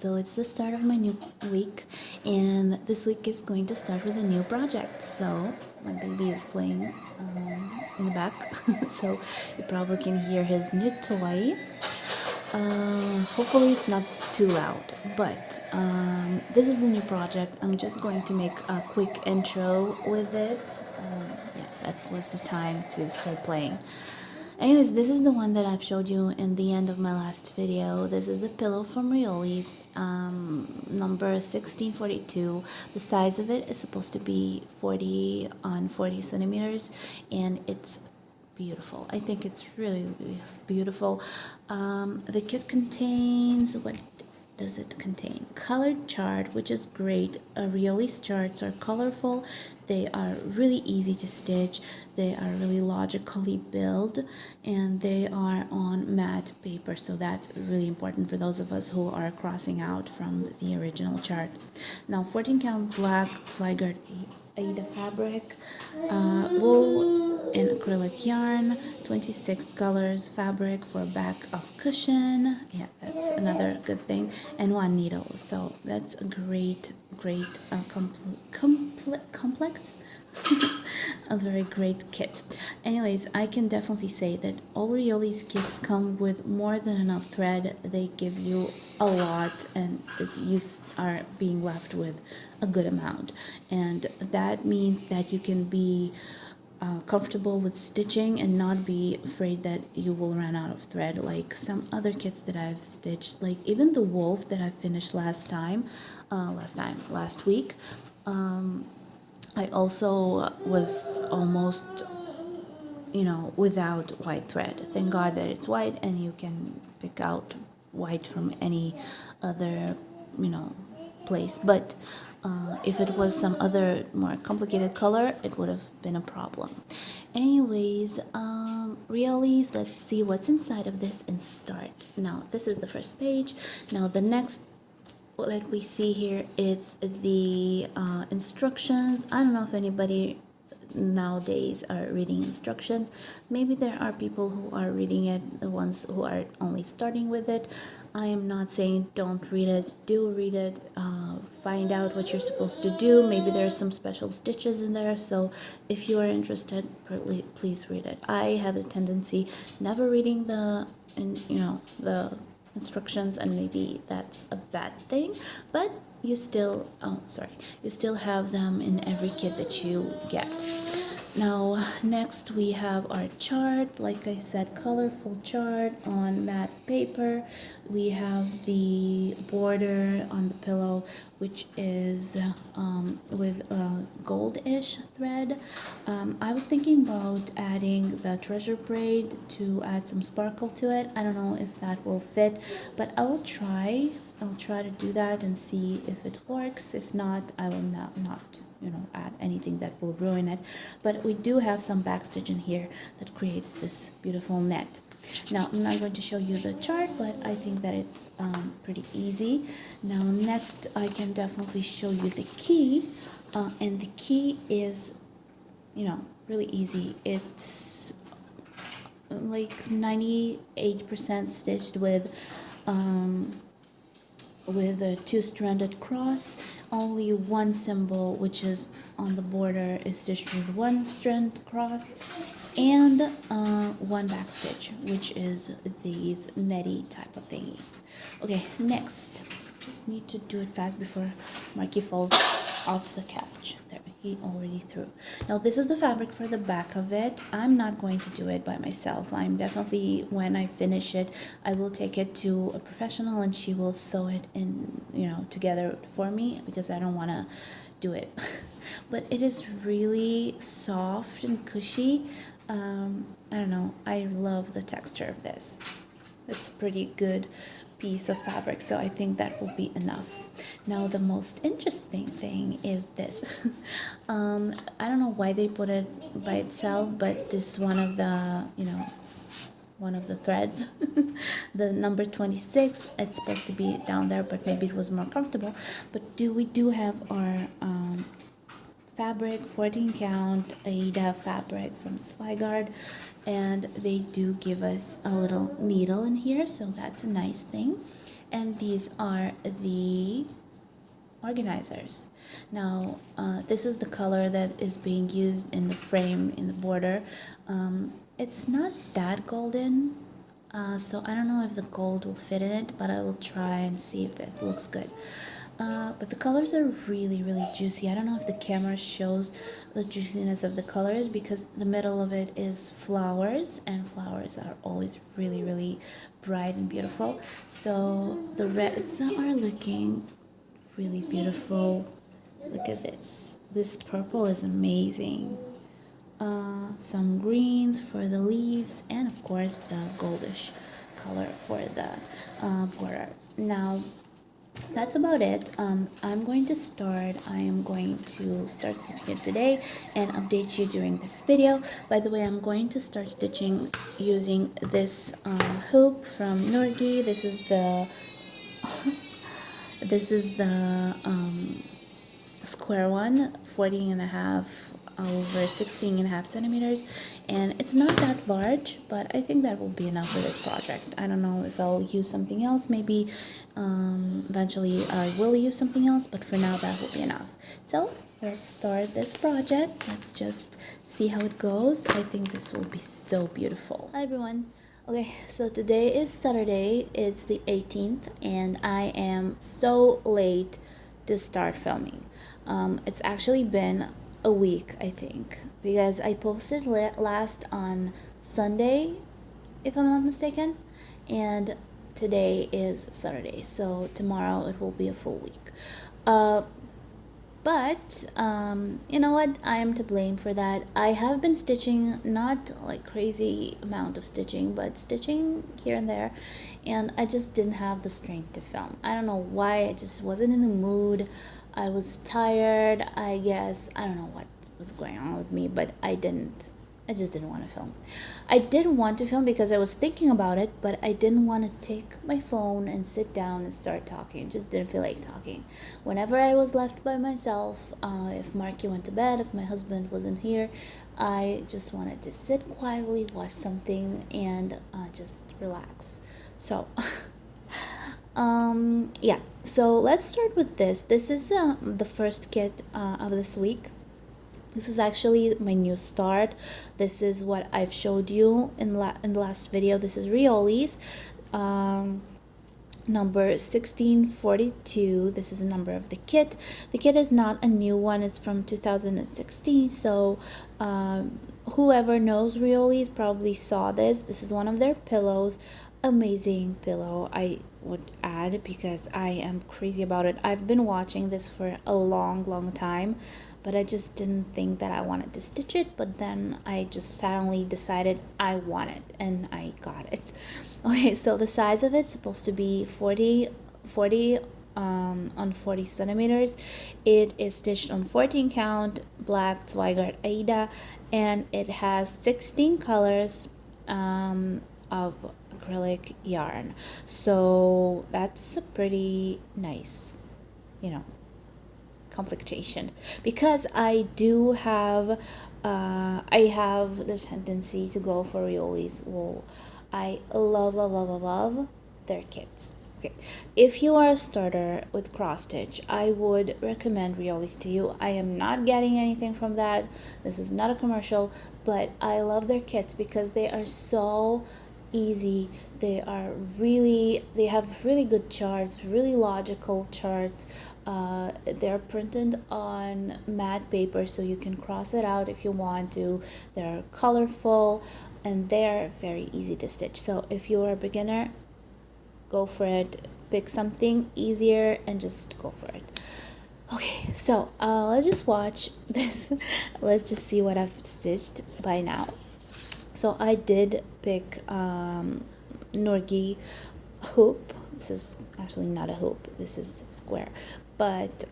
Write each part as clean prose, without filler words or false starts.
so it's the start of my new week, and this week is going to start with a new project. So my baby is playing in the back, so you probably can hear his new toy. Hopefully it's not too loud, but this is the new project. I'm just going to make a quick intro with it. Yeah, that was the time to start playing. Anyways, this is the one that I've showed you in the end of my last video. This is the pillow from Rioli's, number 1642. The size of it is supposed to be 40 on 40 centimeters, and it's beautiful. I think it's really, really beautiful. The kit contains, what does it contain? Colored chart, which is great. Rioli's charts are colorful. They are really easy to stitch. They are really logically built, and they are on matte paper, so that's really important for those of us who are crossing out from the original chart. Now 14 count black Zweigart Aida fabric, wool and acrylic yarn, 26 colors fabric for back of cushion. Yeah, that's another good thing, and one needle. So that's a great complex a very great kit. Anyways, I can definitely say that all Rioli's kits come with more than enough thread. They give you a lot, and you are being left with a good amount, and that means that you can be comfortable with stitching and not be afraid that you will run out of thread like some other kits that I've stitched, like even the wolf that I finished last week. I also was almost, without white thread. Thank God that it's white, and you can pick out white from any other, place. But if it was some other more complicated color, it would have been a problem. Anyways, Rioli's, let's see what's inside of this and start. Now, this is the first page. Now, the next that we see here, it's the instructions. I don't know if anybody nowadays are reading instructions. Maybe there are people who are reading it, the ones who are only starting with it. I am not saying don't read it. Do read it. Find out what you're supposed to do. Maybe there are some special stitches in there, so if you are interested, please read it. I have a tendency never reading the instructions, and maybe that's a bad thing, but you still have them in every kit that you get. Now, next we have our chart. Like I said, colorful chart on matte paper. We have the border on the pillow, which is with a goldish thread. I was thinking about adding the treasure braid to add some sparkle to it. I don't know if that will fit, but I will try. I'll try to do that and see if it works. If not, I will not add anything that will ruin it. But we do have some backstitch in here that creates this beautiful net. Now, I'm not going to show you the chart, but I think that it's pretty easy. Now, next, I can definitely show you the key, and the key is, really easy. It's like 98% stitched with a two-stranded cross. Only one symbol, which is on the border, is stitched with one strand cross, and one back stitch, which is these netty type of thingies. Okay, next, just need to do it fast before Marky falls off the couch. There, he already threw. Now, this is the fabric for the back of it. I'm not going to do it by myself. I'm definitely, when I finish it, I will take it to a professional, and she will sew it in, together for me, because I don't want to do it. But it is really soft and cushy. I don't know, I love the texture of this. It's a pretty good piece of fabric, so I think that will be enough. Now, the most interesting thing is this. I don't know why they put it by itself, but this one of the threads, the number 26, it's supposed to be down there, but maybe it was more comfortable. But we do have our fabric, 14 count Aida fabric from Zweigart, and they do give us a little needle in here, so that's a nice thing. and these are the organizers. Now this is the color that is being used in the frame, in the border. It's not that golden, so I don't know if the gold will fit in it, but I will try and see if that looks good. But the colors are really, really juicy. I don't know if the camera shows the juiciness of the colors, because the middle of it is flowers, and flowers are always really, really bright and beautiful. So the reds are looking really beautiful. Look at this. This purple is amazing. Some greens for the leaves, and of course the goldish color for the border. Now that's about it. I am going to start stitching it today and update you during this video. By the way, I'm going to start stitching using this hoop from Norgi. This is the square one, 14.5 over 16.5 centimeters, and it's not that large, but I think that will be enough for this project. I don't know if I'll use something else. Maybe eventually I will use something else, but for now that will be enough. So let's start this project. Let's just see how it goes. I think this will be so beautiful. Hi everyone. Okay, so today is Saturday, it's the 18th, and I am so late to start filming. It's actually been a week, I think, because I posted last on Sunday, if I'm not mistaken, and today is Saturday, so tomorrow it will be a full week. But you know what, I am to blame for that. I have been stitching, not like crazy amount of stitching, but stitching here and there, and I just didn't have the strength to film. I don't know why, I just wasn't in the mood. I was tired, I guess. I don't know what was going on with me, but I just didn't want to film. I didn't want to film because I was thinking about it, but I didn't want to take my phone and sit down and start talking. Just didn't feel like talking. Whenever I was left by myself, if Marky went to bed, if my husband wasn't here, I just wanted to sit quietly, watch something, and just relax. So yeah, so let's start with this. This is the first kit of this week. This is actually my new start. This is what I've showed you in the last video. This is Rioli's number 1642. This is the number of the kit. The kit is not a new one, it's from 2016, so whoever knows Rioli's probably saw this. This is one of their pillows. Amazing pillow, I would add, because I am crazy about it. I've been watching this for a long time, but I just didn't think that I wanted to stitch it, but then I just suddenly decided I want it, and I got it. Okay, so the size of it's supposed to be 40 on 40 centimeters. It is stitched on 14 count black Zweigart Aida, and it has 16 colors of acrylic yarn, so that's a pretty nice, complication, because I do have I have the tendency to go for Rioli's wool. I love their kits. Okay, if you are a starter with cross stitch, I would recommend Rioli's to you. I am not getting anything from that. This is not a commercial, but I love their kits because they are so easy. They have really good charts, really logical charts. They're printed on matte paper, so you can cross it out if you want to. They're colorful and they're very easy to stitch. So if you're a beginner, go for it. Pick something easier and just go for it. Okay, so let's just watch this. Let's just see what I've stitched by now. So I did pick Norgi hoop. This is actually not a hoop, this is square, but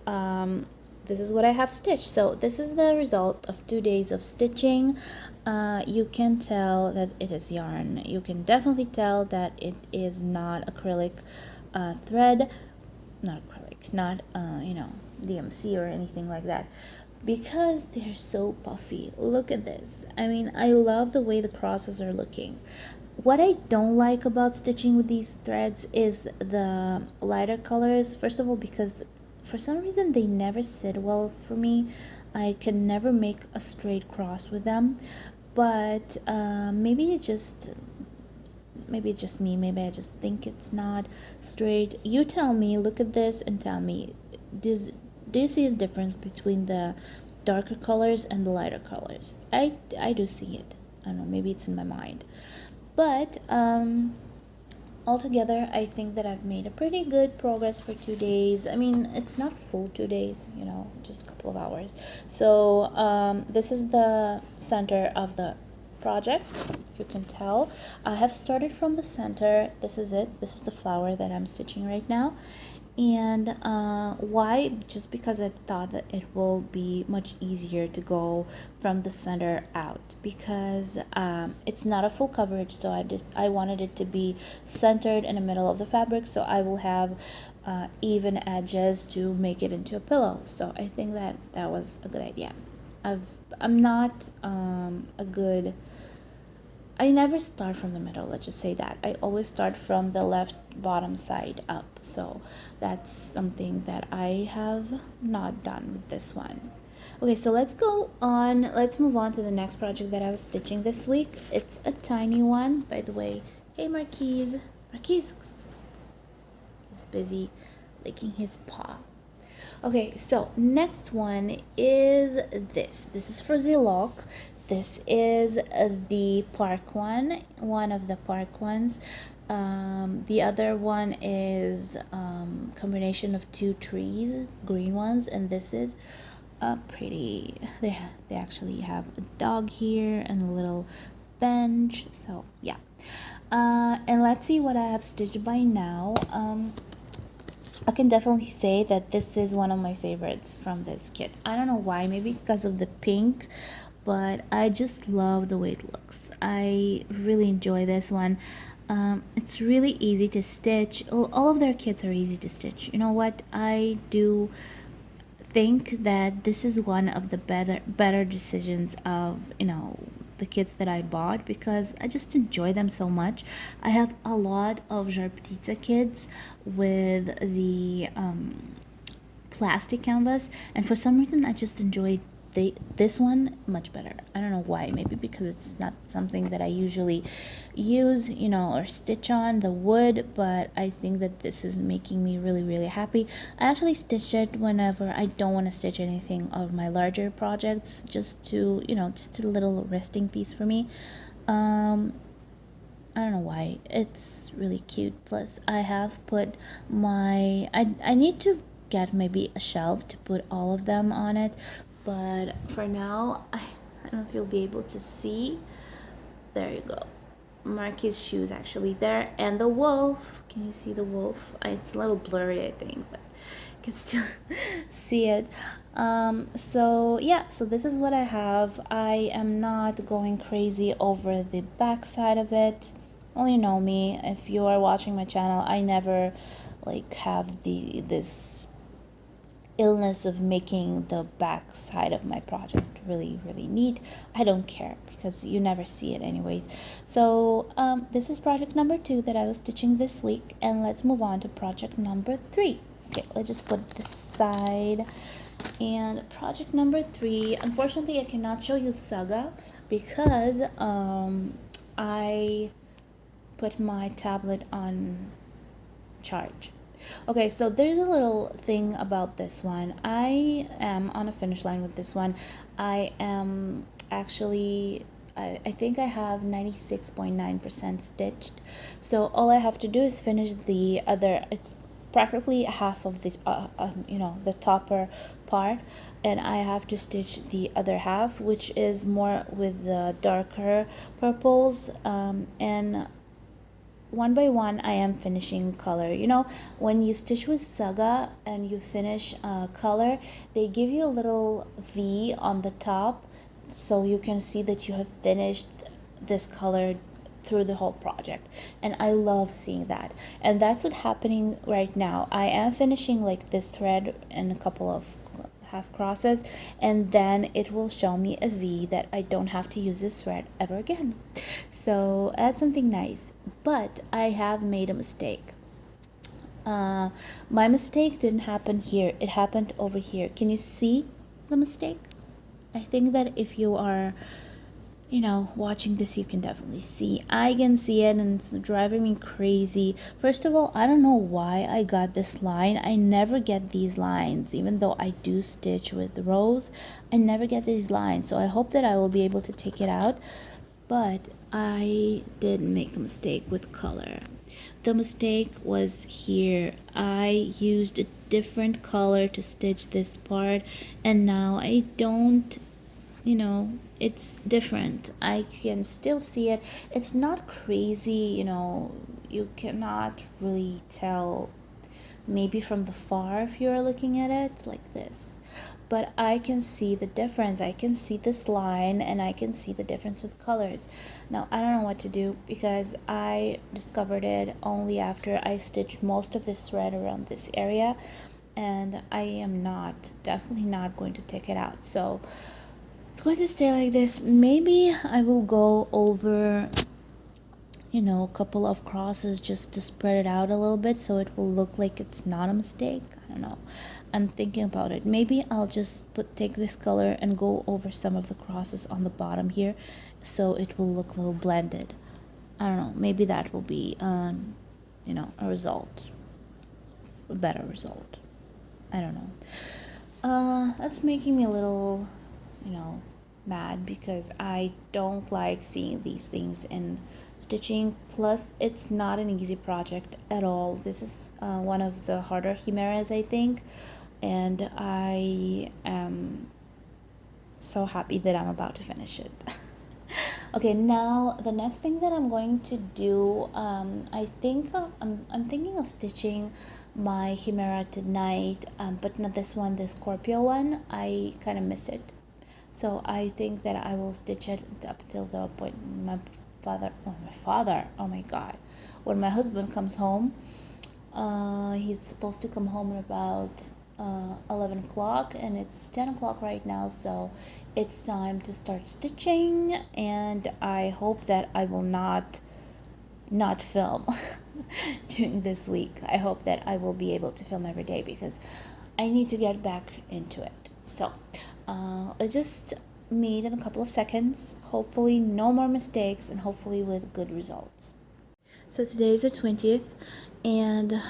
this is what I have stitched. So this is the result of 2 days of stitching. You can tell that it is yarn. You can definitely tell that it is not acrylic thread, not acrylic, not DMC or anything like that, because they're so puffy. Look at this. I mean, I love the way the crosses are looking. What I don't like about stitching with these threads is the lighter colors. First of all, because for some reason they never sit well for me. I can never make a straight cross with them. But maybe it's just me. Maybe I just think it's not straight. You tell me. Look at this and tell me. Do you see the difference between the darker colors and the lighter colors? I do see it. I don't know. Maybe it's in my mind. But altogether, I think that I've made a pretty good progress for 2 days. I mean, it's not full 2 days, just a couple of hours. So this is the center of the project, if you can tell. I have started from the center. This is it. This is the flower that I'm stitching right now. And why? Just because I thought that it will be much easier to go from the center out, because it's not a full coverage, so I wanted it to be centered in the middle of the fabric, so I will have even edges to make it into a pillow. So I think that was a good idea. I'm not I never start from the middle, let's just say that. I always start from the left bottom side up. So that's something that I have not done with this one. Okay, so let's move on to the next project that I was stitching this week. It's a tiny one, by the way. Hey, Marquise. He's busy licking his paw. Okay, so next one is this. This is for Zilok. This is the park one of the park ones. The other one is combination of two trees, green ones, and this is pretty. They actually have a dog here and a little bench. So yeah, and let's see what I have stitched by now. I can definitely say that this is one of my favorites from this kit. I don't know why, maybe because of the pink, but I just love the way it looks. I really enjoy this one. It's really easy to stitch. All of their kits are easy to stitch. You know what? I do think that this is one of the better decisions of, the kits that I bought, because I just enjoy them so much. I have a lot of Żar kits with the plastic canvas, and for some reason I just enjoy this one much better. I don't know why. Maybe because it's not something that I usually use, or stitch on the wood, but I think that this is making me really, really happy. I actually stitch it whenever I don't want to stitch anything of my larger projects, just to, just a little resting piece for me. I don't know why. It's really cute. Plus, I have put I need to get maybe a shelf to put all of them on it. But for now, I don't know if you'll be able to see. There you go. Marky's shoes actually there. And the wolf. Can you see the wolf? It's a little blurry, I think, but you can still see it. So yeah, so this is what I have. I am not going crazy over the back side of it. Well, you know me. If you are watching my channel, I never have this illness of making the back side of my project really, really neat. I don't care because you never see it anyways. So this is project number 2 that I was stitching this week, and let's move on to project number 3. Okay, let's just put this aside. And project number 3, unfortunately I cannot show you Saga because I put my tablet on charge. Okay, so there's a little thing about this one. I am on a finish line with this one. I am actually, I think I have 96.9% stitched. So all I have to do is finish the other, it's practically half of the, the topper part. And I have to stitch the other half, which is more with the darker purples. And one by one I am finishing color. When you stitch with Saga and you finish color, they give you a little V on the top so you can see that you have finished this color through the whole project, and I love seeing that. And that's what's happening right now. I am finishing this thread in a couple of half crosses, and then it will show me a V that I don't have to use this thread ever again. So that's something nice. But I have made a mistake. My mistake didn't happen here. It happened over here. Can you see the mistake? I think that if you are, watching this, you can definitely see. I can see it, and it's driving me crazy. First of all, I don't know why I got this line. I never get these lines. Even though I do stitch with rows, I never get these lines. So I hope that I will be able to take it out. But I did make a mistake with color. The mistake was here. I used a different color to stitch this part, and now I don't, it's different. I can still see it. It's not crazy, you cannot really tell maybe from the far if you're looking at it like this. But I can see the difference. I can see this line, and I can see the difference with colors. Now, I don't know what to do because I discovered it only after I stitched most of this thread around this area, and I am definitely not going to take it out. So it's going to stay like this. Maybe I will go over a couple of crosses just to spread it out a little bit so it will look like it's not a mistake. I don't know. I'm thinking about it. Maybe I'll just take this color and go over some of the crosses on the bottom here so it will look a little blended. I don't know. Maybe that will be, a result. A better result. I don't know. That's making me a little, mad because I don't like seeing these things in stitching. Plus, it's not an easy project at all. This is one of the harder chimeras, I think, and I am so happy that I'm about to finish it. Okay, now the next thing that I'm going to do, I'm thinking of stitching my chimera tonight, but not this one, the Scorpio one. I kind of miss it. So I think that I will stitch it up till the point when when my husband comes home. He's supposed to come home at about 11 o'clock, and it's 10 o'clock right now, so it's time to start stitching, and I hope that I will not film during this week. I hope that I will be able to film every day because I need to get back into it. So I just meet in a couple of seconds. Hopefully no more mistakes, and hopefully with good results. So today is the 20th, and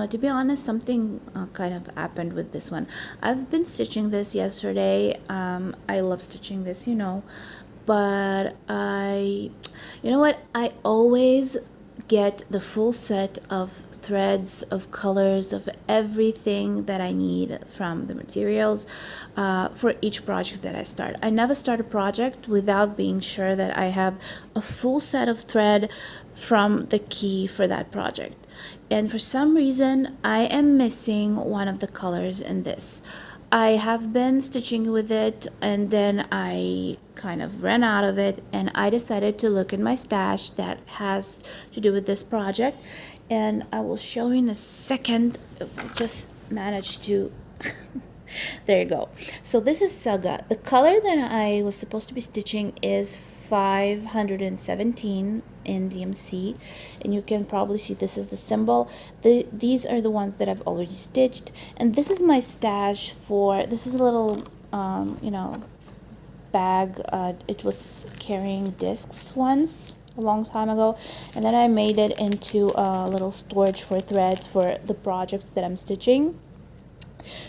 to be honest, something kind of happened with this one. I've been stitching this yesterday. I love stitching this, but I always get the full set of threads, of colors, of everything that I need from the materials for each project that I start. I never start a project without being sure that I have a full set of thread from the key for that project. And for some reason, I am missing one of the colors in this. I have been stitching with it, and then I kind of ran out of it, and I decided to look in my stash that has to do with this project, and I will show you in a second if I just manage to there you go. So this is Saga. The color that I was supposed to be stitching is 517 in DMC, and you can probably see this is the symbol. These are the ones that I've already stitched, and this is my stash for, this is a little bag. It was carrying discs once a long time ago, and then I made it into a little storage for threads for the projects that I'm stitching.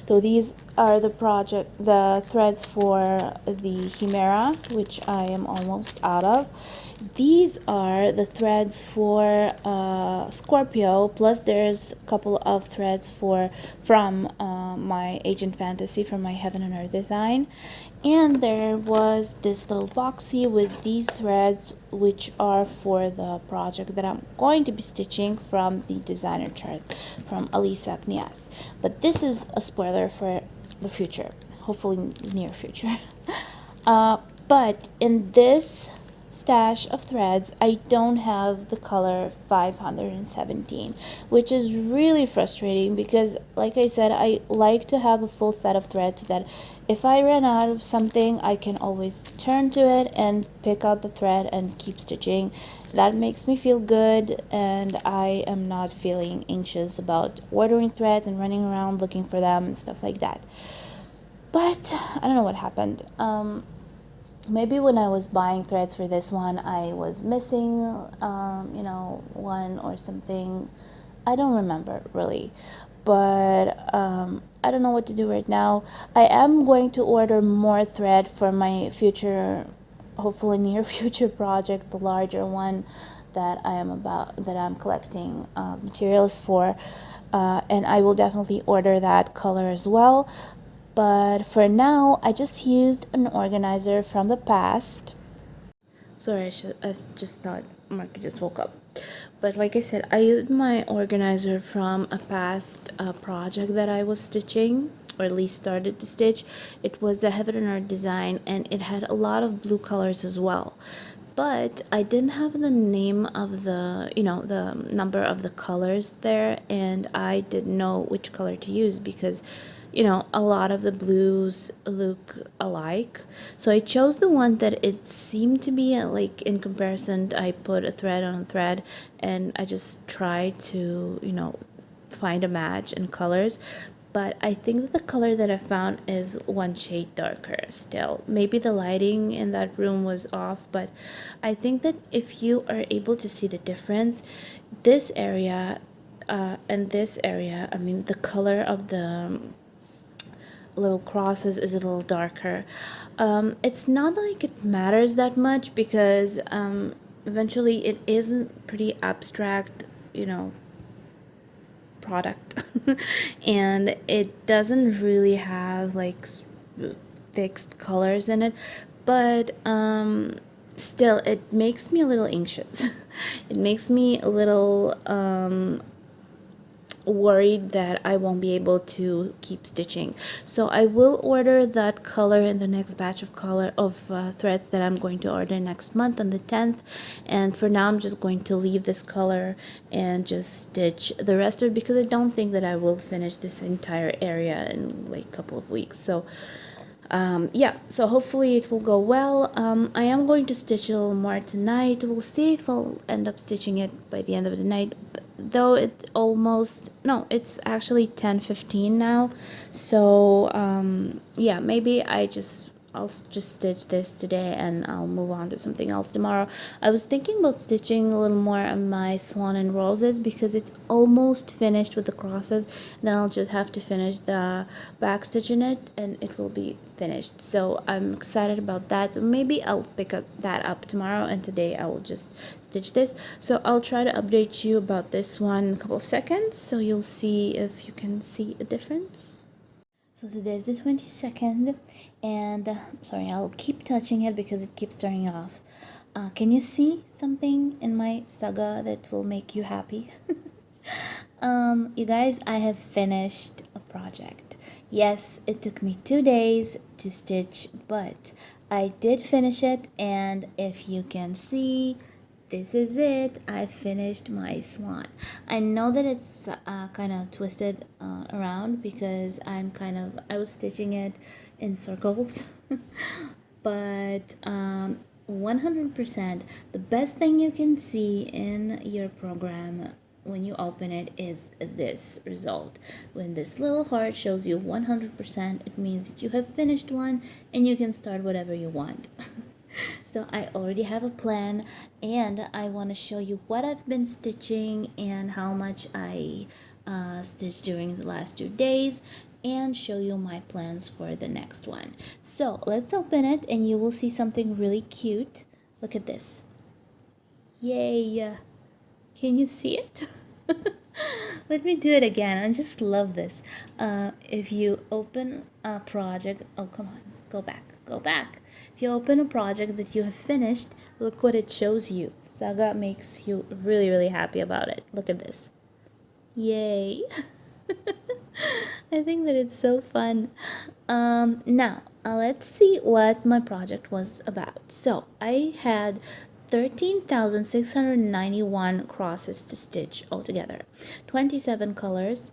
So these are the threads for the Chimera, which I am almost out of. These are the threads for Scorpio, plus there's a couple of threads from my Agent Fantasy, from my Heaven and Earth design. And there was this little boxy with these threads, which are for the project that I'm going to be stitching from the designer chart from Alisa Kniaz. But this is a spoiler for the future, hopefully near future. But in this stash of threads, I don't have the color 517, which is really frustrating because, like I said, I like to have a full set of threads that if I run out of something, I can always turn to it and pick out the thread and keep stitching. That makes me feel good, and I am not feeling anxious about ordering threads and running around looking for them and stuff like that. But I don't know what happened. Maybe when I was buying threads for this one, I was missing, one or something. I don't remember really, but I don't know what to do right now. I am going to order more thread for my future, hopefully near future project, the larger one that I'm collecting materials for, and I will definitely order that color as well. But for now, I just used an organizer from the past. Sorry, I just thought Mark just woke up. But like I said, I used my organizer from a past project that I was stitching, or at least started to stitch. It was a Heaven and Earth design, and it had a lot of blue colors as well. But I didn't have the name of the number of the colors there, and I didn't know which color to use because a lot of the blues look alike. So I chose the one that it seemed to be like in comparison. I put a thread on a thread and I just tried to, find a match in colors. But I think that the color that I found is one shade darker still. Maybe the lighting in that room was off, but I think that if you are able to see the difference, this area and this area, the color of the little crosses is a little darker. It's not like it matters that much because eventually it isn't pretty abstract, product and it doesn't really have like fixed colors in it, but still it makes me a little anxious. It makes me a little worried that I won't be able to keep stitching. So I will order that color in the next batch of threads that I'm going to order next month on the 10th. And for now, I'm just going to leave this color and just stitch the rest of it because I don't think that I will finish this entire area in like a couple of weeks. So so hopefully it will go well. I am going to stitch a little more tonight. We'll see if I'll end up stitching it by the end of the night, though it's actually 10:15 now. So maybe I'll just stitch this today and I'll move on to something else tomorrow. I was thinking about stitching a little more on my Swan and Roses because it's almost finished with the crosses. Then I'll just have to finish the back stitch in it and it will be finished. So I'm excited about that. Maybe I'll pick that up tomorrow, and today I will just stitch this. So I'll try to update you about this one in a couple of seconds so you'll see if you can see a difference. So today is the 22nd, and sorry, I'll keep touching it because it keeps turning off. Can you see something in my saga that will make you happy? You guys, I have finished a project. Yes, it took me 2 days to stitch, but I did finish it, and if you can see, this is it. I finished my swan. I know that it's kind of twisted around because I was stitching it in circles. But 100%, the best thing you can see in your program when you open it is this result. When this little heart shows you 100%, it means that you have finished one and you can start whatever you want. So I already have a plan, and I want to show you what I've been stitching and how much I stitched during the last 2 days, and show you my plans for the next one. So let's open it and you will see something really cute. Look at this. Yay! Can you see it? Let me do it again. I just love this. If you open a project, oh come on, go back. If you open a project that you have finished, look what it shows you. Saga makes you really, really happy about it. Look at this. Yay. I think that it's so fun. Now, let's see what my project was about. So, I had 13,691 crosses to stitch altogether, 27 colors,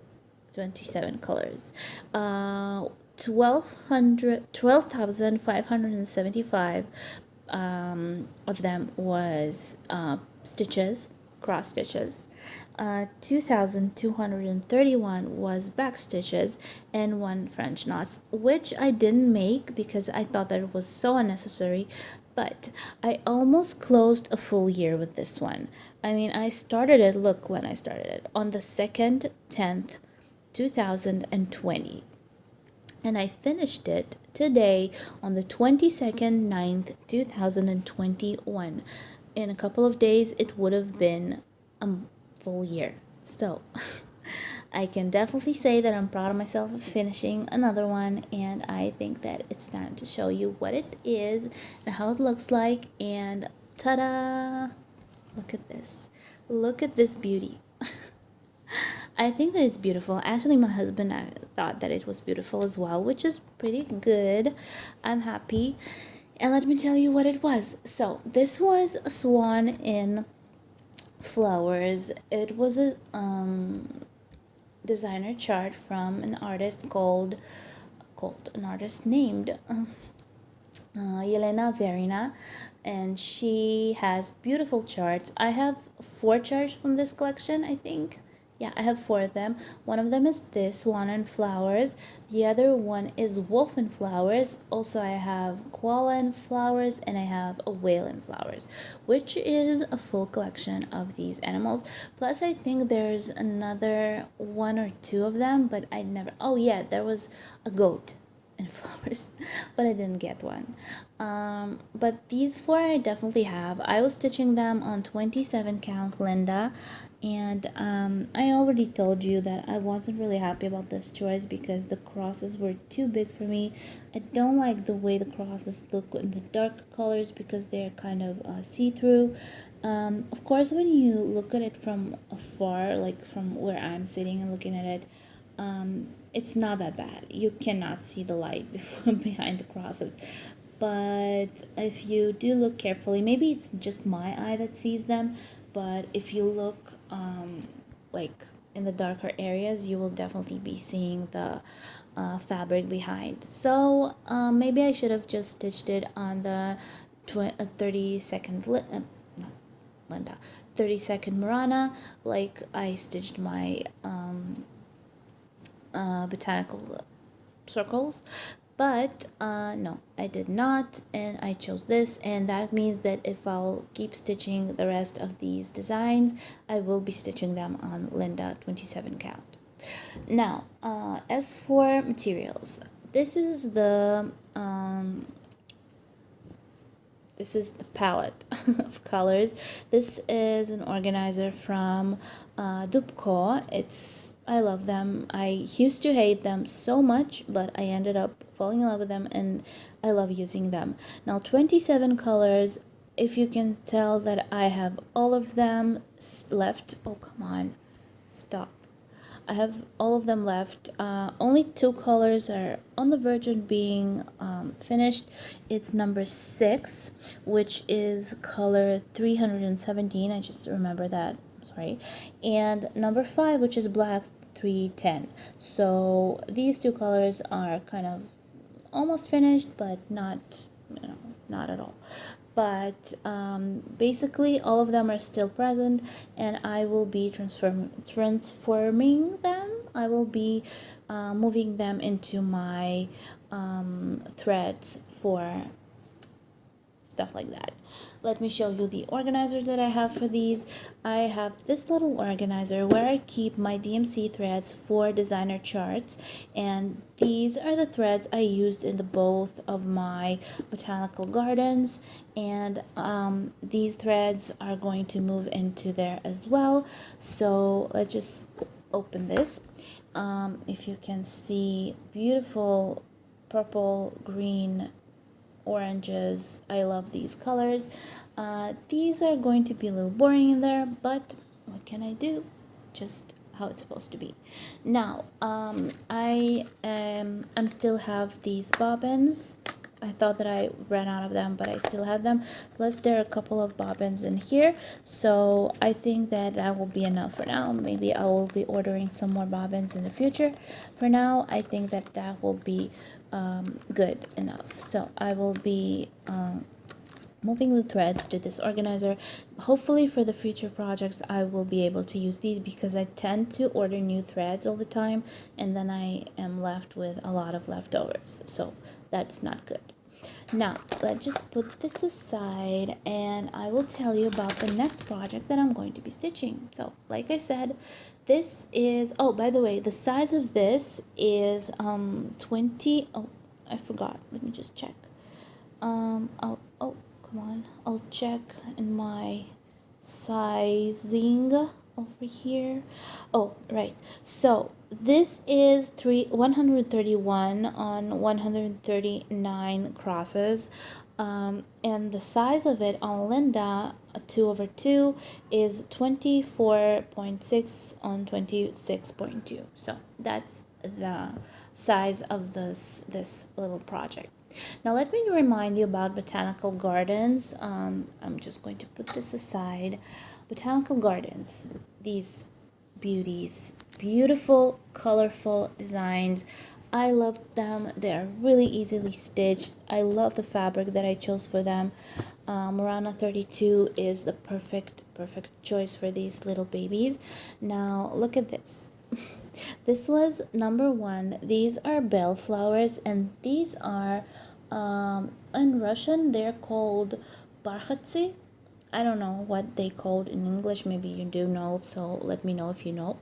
27 colors. 12,575 of them was stitches, cross stitches. 2,231 was back stitches and one French knots, which I didn't make because I thought that it was so unnecessary. But I almost closed a full year with this one. I mean, I started it, look when I started it, on the 2nd, 10th, 2020. And I finished it today on the 22nd, 9th, 2021. In a couple of days, it would have been a full year. So I can definitely say that I'm proud of myself of finishing another one, and I think that it's time to show you what it is and how it looks like. And ta-da! Look at this. Look at this beauty. I think that it's beautiful. Actually, my husband thought that it was beautiful as well, which is pretty good. I'm happy. And let me tell you what it was. So, this was a swan in flowers. It was a designer chart from an artist named Yelena Verina, and she has beautiful charts. I have 4 charts from this collection, I think. Yeah, I have 4 of them. One of them is this one in flowers. The other one is wolf in flowers. Also, I have koala in flowers, and I have a whale in flowers, which is a full collection of these animals. Plus, I think there's another 1 or 2 of them, but I never. Oh yeah, there was a goat in flowers, but I didn't get one. But these 4 I definitely have. I was stitching them on 27 count Linda, and I already told you that I wasn't really happy about this choice because the crosses were too big for me. I don't like the way the crosses look in the dark colors because they're kind of see-through. Of course, when you look at it from afar, like from where I'm sitting and looking at it, it's not that bad. You cannot see the light behind the crosses. But if you do look carefully, maybe it's just my eye that sees them, but if you look like in the darker areas, you will definitely be seeing the fabric behind. So maybe I should have just stitched it on the 30-second Linda, 30-second Murana, like I stitched my botanical circles. But no, I did not, and I chose this, and that means that if I'll keep stitching the rest of these designs, I will be stitching them on Linda 27 count. Now, as for materials, this is the palette of colors. This is an organizer from Dupco. I love them. I used to hate them so much, but I ended up falling in love with them, and I love using them. Now, 27 colors. If you can tell that I have all of them left. Oh, come on. Stop. I have all of them left. Only 2 colors are on the verge of being finished. It's number 6, which is color 317. I just remember that. Sorry. And number 5, which is black 310. So these 2 colors are kind of almost finished, but not at all. But basically all of them are still present, and I will be transforming them. I will be moving them into my threads for stuff like that. Let me show you the organizer that I have for these. I have this little organizer where I keep my DMC threads for designer charts, and these are the threads I used in both of my botanical gardens, and these threads are going to move into there as well. So let's just open this. If you can see, beautiful purple, green, oranges. I love these colors. These are going to be a little boring in there, but what can I do? Just how it's supposed to be. Now I'm still have these bobbins. I thought that I ran out of them, but I still have them. Plus there are a couple of bobbins in here, so I think that that will be enough for now. Maybe I will be ordering some more bobbins in the future. For now, I think that that will be good enough. So I will be moving the threads to this organizer. Hopefully for the future projects I will be able to use these, because I tend to order new threads all the time and then I am left with a lot of leftovers, so that's not good. Now let's just put this aside and I will tell you about the next project that I'm going to be stitching. So like I said, this is, oh, by the way, the size of this is 20, oh, I forgot, let me just check. Oh, come on, I'll check in my sizing over here. Oh, right, so this is 131 on 139 crosses, and the size of it on Linda 2/2 is 24.6 on 26.2. So that's the size of this little project. Now let me remind you about botanical gardens. I'm just going to put this aside. Botanical gardens, these beauties, beautiful, colorful designs. I love them. They are really easily stitched. I love the fabric that I chose for them. Murana 32 is the perfect choice for these little babies. Now look at this. This was number 1. These are bellflowers, and these are in Russian they're called barkhatsy. I don't know what they called in English. Maybe you do know, so let me know if you know.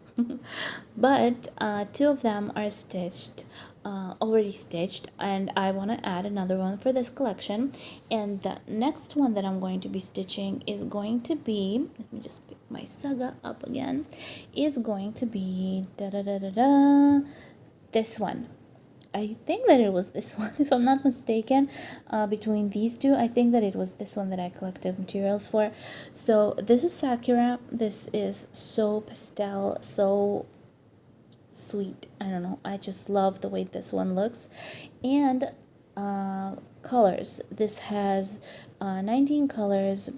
But 2 of them are stitched, already stitched, and I want to add another one for this collection. And the next one that I'm going to be stitching is going to be, let me just pick my saga up again, is going to be this one. I think that it was this one, if I'm not mistaken. Between these two, I think that it was this one that I collected materials for. So this is Sakura. This is so pastel, so sweet. I don't know, I just love the way this one looks. And colors, this has 19 colors,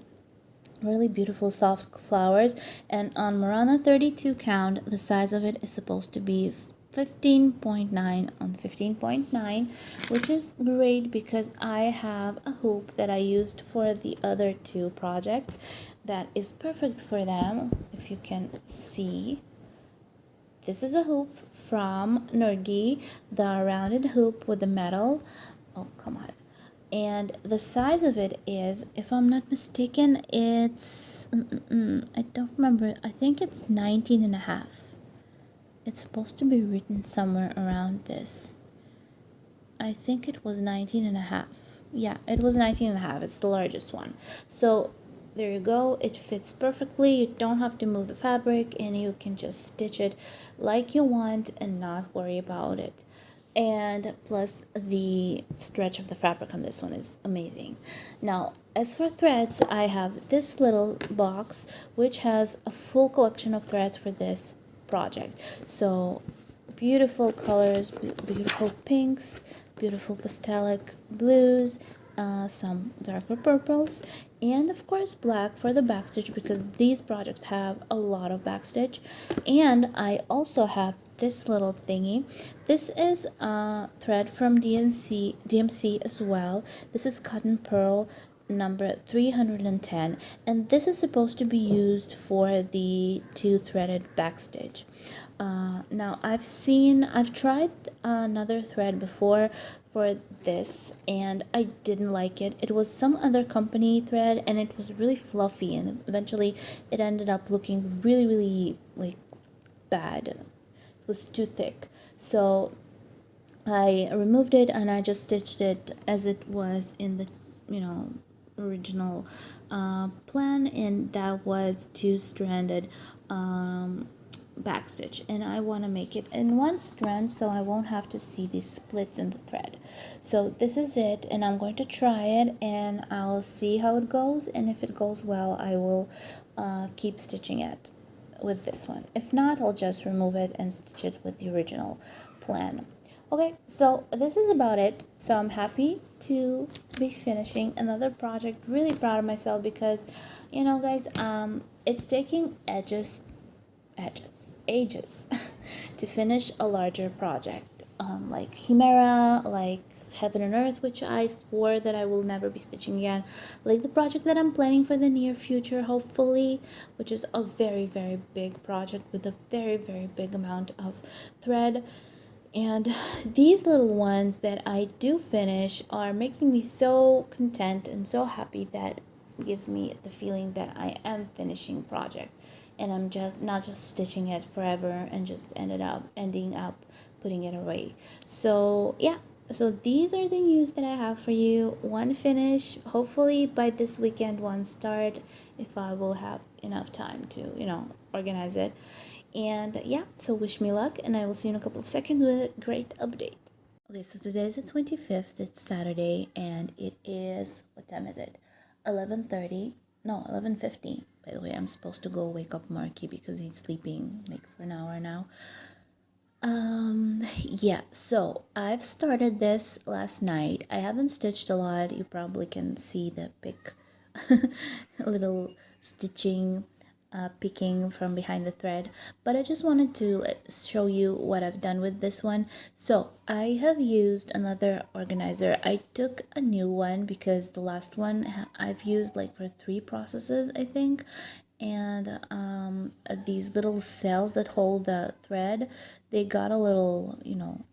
really beautiful soft flowers. And on Murana 32 count, the size of it is supposed to be 15.9 on 15.9, which is great because I have a hoop that I used for the other 2 projects that is perfect for them. If you can see, this is a hoop from Nurgi, the rounded hoop with the metal. Oh, come on. And the size of it is, if I'm not mistaken, it's I don't remember, I think it's 19.5. It's supposed to be written somewhere around this. I think it was 19.5. Yeah, it was 19.5. It's the largest one. So there you go. It fits perfectly. You don't have to move the fabric, and you can just stitch it like you want and not worry about it. And plus the stretch of the fabric on this one is amazing. Now as for threads, I have this little box which has a full collection of threads for this project. So beautiful colors, beautiful pinks, beautiful pastelic blues, some darker purples, and of course black for the backstitch, because these projects have a lot of backstitch. And I also have this little thingy. This is thread from DMC as well. This is cotton pearl number 310, and this is supposed to be used for the 2-threaded backstitch. Now I've tried another thread before for this, and I didn't like it. It was some other company thread, and it was really fluffy, and eventually it ended up looking really like bad. It was too thick, so I removed it and I just stitched it as it was in the original plan, and that was 2-stranded backstitch, and I want to make it in 1 strand so I won't have to see these splits in the thread. So this is it, and I'm going to try it and I'll see how it goes, and if it goes well I will keep stitching it. with this one. If not, I'll just remove it and stitch it with the original plan. Okay, so this is about it. So I'm happy to be finishing another project. Really proud of myself because, you know, guys, it's taking ages to finish a larger project. Like Chimera, like Heaven and Earth, which I swore that I will never be stitching again, like the project that I'm planning for the near future, hopefully, which is a very, very big project with a very, very big amount of thread. And these little ones that I do finish are making me so content and so happy that it gives me the feeling that I am finishing project, and I'm just not just stitching it forever and just ending up putting it away. So yeah, so these are the news that I have for you. One finish, hopefully by this weekend, one start, if I will have enough time to, you know, organize it. And yeah, so wish me luck, and I will see you in a couple of seconds with a great update. Okay, so today is the 25th, it's Saturday, and it is, what time is it? 11:30, no, 11:50. By the way, I'm supposed to go wake up Marky because he's sleeping like for an hour now. Yeah, so I've started this last night. I haven't stitched a lot. You probably can see the big little stitching peeking from behind the thread, but I just wanted to show you what I've done with this one. So I have used another organizer. I took a new one because the last one I've used like for 3 processes, I think, and these little cells that hold the thread, they got a little, you know,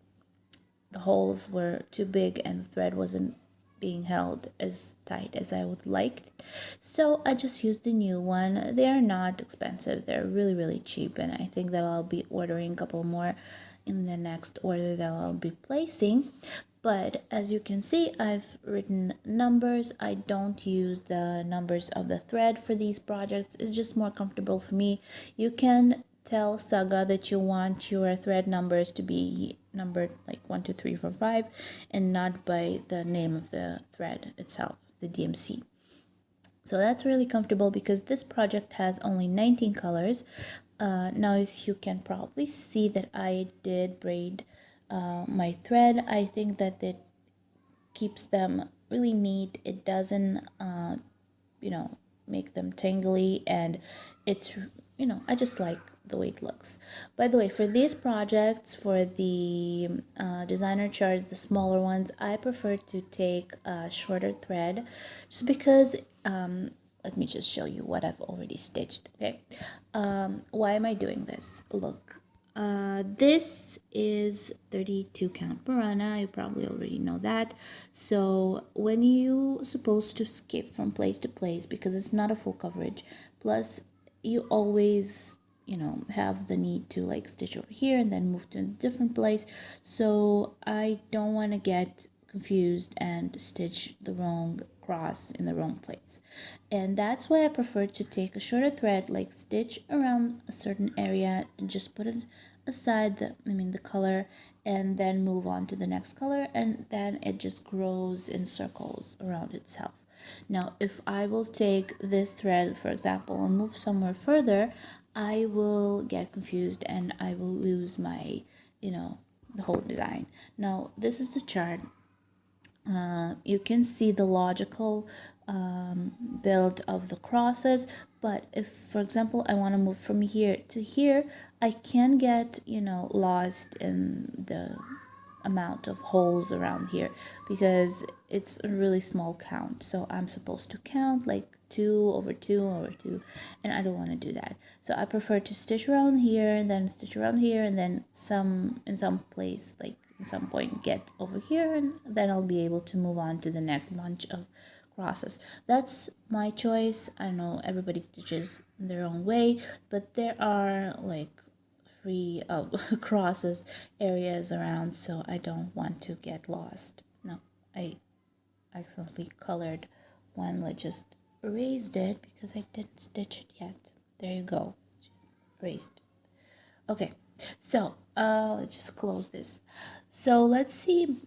the holes were too big and the thread wasn't being held as tight as I would like. So I just used the new one. They are not expensive. They're really, really cheap, and I think that I'll be ordering a couple more in the next order that I'll be placing. But as you can see, I've written numbers. I don't use the numbers of the thread for these projects. It's just more comfortable for me. You can tell Saga that you want your thread numbers to be numbered like 1, 2, 3, 4, 5, and not by the name of the thread itself, the DMC. So that's really comfortable because this project has only 19 colors. Now, as you can probably see that I did braid my thread. I think that it keeps them really neat. It doesn't, you know, make them tangly, and it's, you know, I just like the way it looks. By the way, for these projects, for the designer charts, the smaller ones, I prefer to take a shorter thread just because let me just show you what I've already stitched. Okay, why am I doing this? Look, this is 32 count Piranha. You probably already know that. So when you supposed to skip from place to place because it's not a full coverage, plus you always, you know, have the need to like stitch over here and then move to a different place. So I don't want to get confused and stitch the wrong cross in the wrong place, and that's why I prefer to take a shorter thread, like stitch around a certain area and just put it aside the color, and then move on to the next color, and then it just grows in circles around itself. Now if I will take this thread, for example, and move somewhere further, I will get confused and I will lose my, you know, the whole design. Now this is the chart. You can see the logical build of the crosses, but if, for example, I want to move from here to here, I can get, you know, lost in the amount of holes around here because it's a really small count. So I'm supposed to count like 2 over 2 over 2, and I don't want to do that. So I prefer to stitch around here and then stitch around here, and then in some place, like at some point, get over here, and then I'll be able to move on to the next bunch of crosses. That's my choice. I know everybody stitches in their own way, but there are like free of crosses areas around, so I don't want to get lost. No, I accidentally colored one. I just erased it because I didn't stitch it yet. There you go, erased. Okay, so let's just close this. So let's see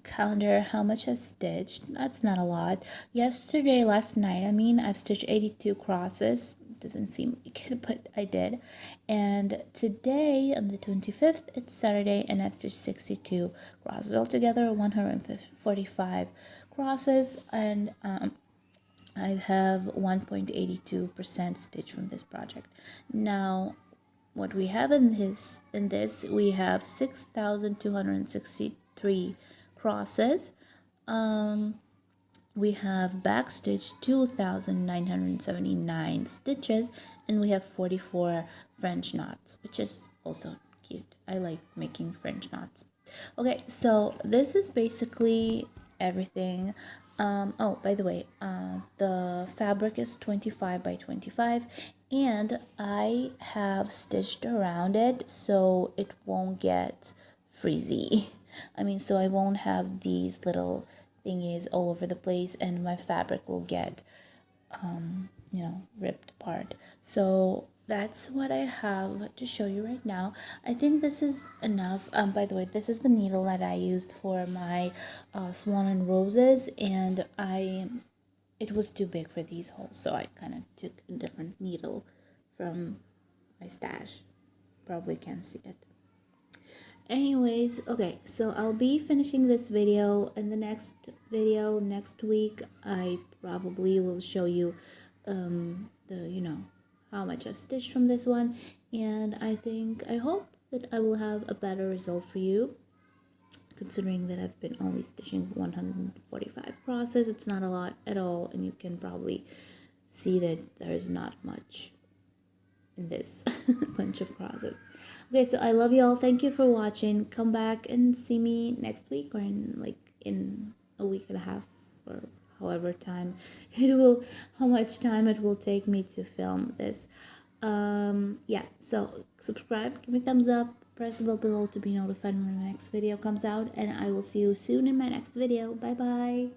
calendar how much I've stitched. That's not a lot. Last night I've stitched 82 crosses. doesn't seem like it, but I did. And today, on the 25th, it's Saturday, and after 62 crosses altogether, 145 crosses, and I have 1.82% stitch from this project. Now, what we have in this we have 6,263 crosses. We have backstitch 2,979 stitches, and we have 44 French knots, which is also cute. I like making French knots. Okay, so this is basically everything. Oh, by the way, the fabric is 25 by 25, and I have stitched around it so it won't get frizzy. I mean, so I won't have these little thingies all over the place, and my fabric will get ripped apart. So that's what I have to show you right now. I think this is enough. By the way, this is the needle that I used for my swan and roses, and it was too big for these holes, so I kind of took a different needle from my stash. Probably can't see it. Anyways, okay, so I'll be finishing this video. In the next video next week, I probably will show you how much I've stitched from this one, and I hope that I will have a better result for you, considering that I've been only stitching 145 crosses. It's not a lot at all, and you can probably see that there's not much in this bunch of crosses. Okay, so I love you all. Thank you for watching. Come back and see me next week, or in a week and a half, or however time how much time it will take me to film this. Yeah, so subscribe, give me a thumbs up, press the bell below to be notified when the next video comes out, and I will see you soon in my next video. Bye bye.